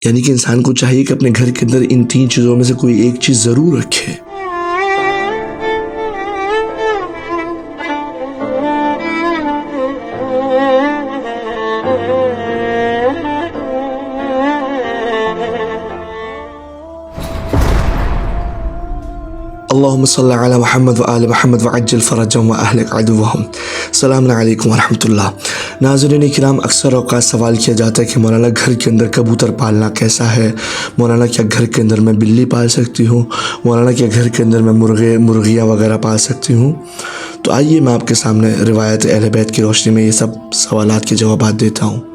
यानी कि इंसान को चाहिए कि अपने घर के अंदर इन 3 चीज़ों में से कोई एक चीज़ ज़रूर रखे। अल्लाहुम्मा सल्ली अला मुहम्मद व आले मुहम्मद व अज्जिल फरजहम व अहलिक अदुवहुम। अस्सलामु अलैकुम व रहमतुल्लाह। नाज़रीन किराम, अक्सर औक़ात सवाल किया जाता है कि मौलाना घर के अंदर कबूतर पालना कैसा है? मौलाना क्या घर के अंदर मैं बिल्ली पाल सकती हूँ? मौलाना क्या घर के अंदर मैं मुर्गियाँ वगैरह पाल सकती हूँ? तो आइए मैं आपके सामने रिवायत अहले बैत की रोशनी में ये सब सवालात के जवाब देता हूँ।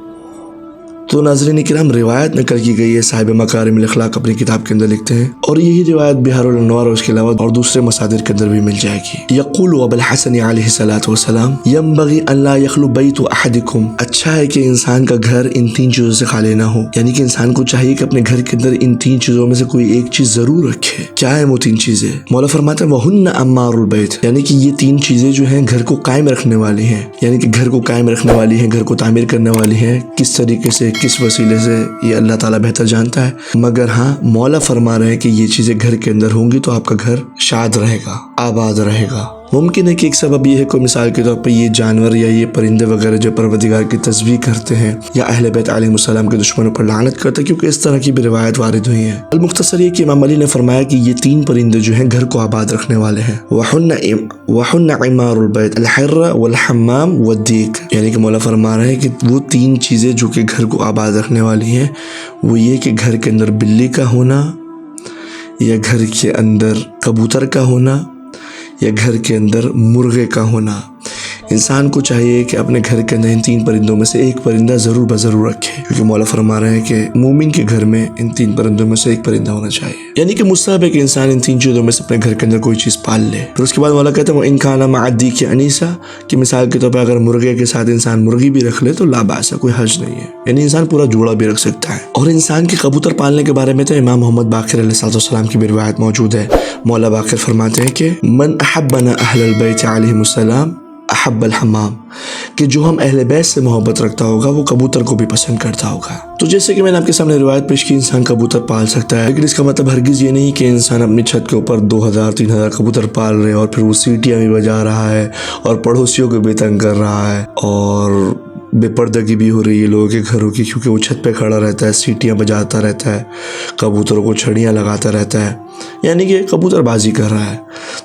तो नाज़रीन किराम, रिवायत नकल की गई है, साहिब मकारिमुल अखलाक अपनी किताब के अंदर लिखते हैं, और यही रिवायत बिहारुल अनवार और उसके अलावा और दूसरे मसादिर के अंदर भी मिल जाएगी। यक़ूलु अबुल हसन अलैहिस्सलातु वस्सलाम यंबग़ी अन ला यख़लु बैतु अहदिकुम। अच्छा है कि इंसान का घर इन 3 चीज़ों से खाली ना हो, यानी कि इंसान को चाहिए कि अपने घर के अंदर इन 3 चीज़ों में से कोई एक चीज़ ज़रूर रखे। क्या है वो 3 चीज़ें? मौला फरमाते हैं वहुन्ना अम्मारुल बैत, यानी कि ये 3 चीज़ें जो हैं घर को कायम रखने वाली हैं, यानी कि घर को कायम रखने वाली हैं, घर को तामीर करने वाली हैं। किस तरीके से, किस वसीले से, ये अल्लाह ताला बेहतर जानता है, मगर हाँ मौला फरमा रहे हैं कि ये चीज़ें घर के अंदर होंगी तो आपका घर शाद रहेगा, आबाद रहेगा। मुमकिन है कि एक सबब ये है, कोई मिसाल के तौर पर ये जानवर या ये परिंदे वगैरह जो परवरदिगार की तस्बीह करते हैं या अहले बैत अलैहिस्सलाम के दुश्मनों पर लानत करते हैं, क्योंकि इस तरह की भी रिवायत वारिद हुई है। अल-मुख्तसर ये कि इमाम अली ने फरमाया कि ये 3 परिंदे जो हैं घर को आबाद रखने वाले हैं। वहुन्ना इमारुल बैत अल-हिर्रा वल हम्माम वद्दीक, यानी कि मौला फरमा रहे हैं कि वो 3 चीज़ें जो कि घर को आबाद रखने वाली हैं वो ये कि घर के अंदर बिल्ली का होना, या घर के अंदर कबूतर का होना, या घर के अंदर मुर्गे का होना। इंसान को चाहिए कि अपने घर के अंदर इन 3 परिंदों में से एक परिंदा ज़रूर बज़रूर रखे, क्योंकि मौला फरमा रहे हैं कि मोमिन के घर में इन 3 परिंदों में से एक परिंदा होना चाहिए। यानी कि मुस्तहब है कि इंसान इन 3 चीज़ों में से अपने घर के अंदर कोई चीज़ पाल ले। फिर उसके बाद मौला कहते हैं वो इन खाना मादी की अनीसा, कि मिसाल के तौर पर अगर मुर्गे के साथ इंसान मुर्गी भी रख ले तो लाबासा, कोई हर्ज नहीं है, यानी इंसान पूरा जोड़ा भी रख सकता है। और इंसान के कबूतर पालने के बारे में तो इमाम मोहम्मद बाक़िर अलैहिस्सलाम की भी रिवायत मौजूद है। मौला बाक़िर फरमाते हैं कि मन अहब्बना अहलल बैत अलैहिमुस्सलाम अहब्बल हम्माम, कि जो हम अहले बैत से मोहब्बत रखता होगा वो कबूतर को भी पसंद करता होगा। तो जैसे कि मैंने आपके सामने रिवायत पेश की, इंसान कबूतर पाल सकता है, लेकिन इसका मतलब हरगिज़ ये नहीं कि इंसान अपनी छत के ऊपर 2000-3000 कबूतर पाल रहे और फिर वो सीटियाँ भी बजा रहा है और पड़ोसियों को भी तंग कर रहा है और बेपर्दगी भी हो रही है लोगों के घरों की, क्योंकि वो छत पे खड़ा रहता है, सीटियाँ बजाता रहता है, कबूतरों को छड़ियाँ लगाता रहता है, यानी कि कबूतरबाजी कर रहा है।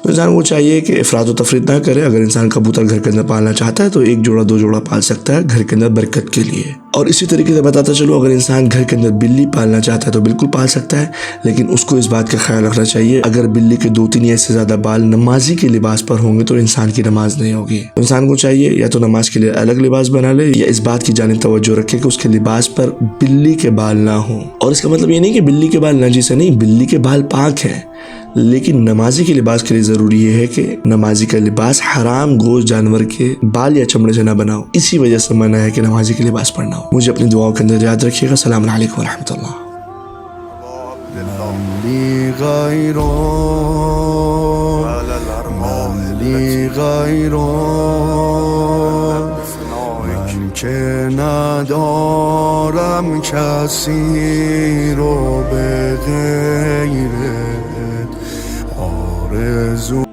तो इंसान को चाहिए कि इफ़रात व तफरीत ना करे। अगर इंसान कबूतर घर के अंदर पालना चाहता है तो 1 जोड़ा 2 जोड़ा पाल सकता है घर के अंदर बरकत के लिए। और इसी तरीके से बताता चलो, अगर इंसान घर के अंदर बिल्ली पालना चाहता है तो बिल्कुल पाल सकता है, लेकिन उसको इस बात का ख्याल रखना चाहिए अगर बिल्ली के 2-3 या इससे ज़्यादा बाल नमाजी के लिबास पर होंगे तो इंसान की नमाज नहीं होगी। तो इंसान को चाहिए या तो नमाज के लिए अलग लिबास बना ले, या इस बात की जानिब तवज्जो रखे कि उसके लिबास पर बिल्ली के बाल ना हो। और इसका मतलब ये नहीं कि बिल्ली के बाल नजीस है, नहीं, बिल्ली के बाल पाक हैं, लेकिन नमाजी के लिबास के लिए ज़रूरी ये है कि नमाजी का लिबास हराम गोश्त जानवर के बाल या चमड़े से ना बनाओ। इसी वजह से मना है कि नमाजी के लिबास पढ़ना हो। मुझे अपनी दुआओं के अंदर याद रखिएगा। अस्सलाम वालेकुम व रहमतुल्लाह। که ندارم کسی رو به غیرت آرزو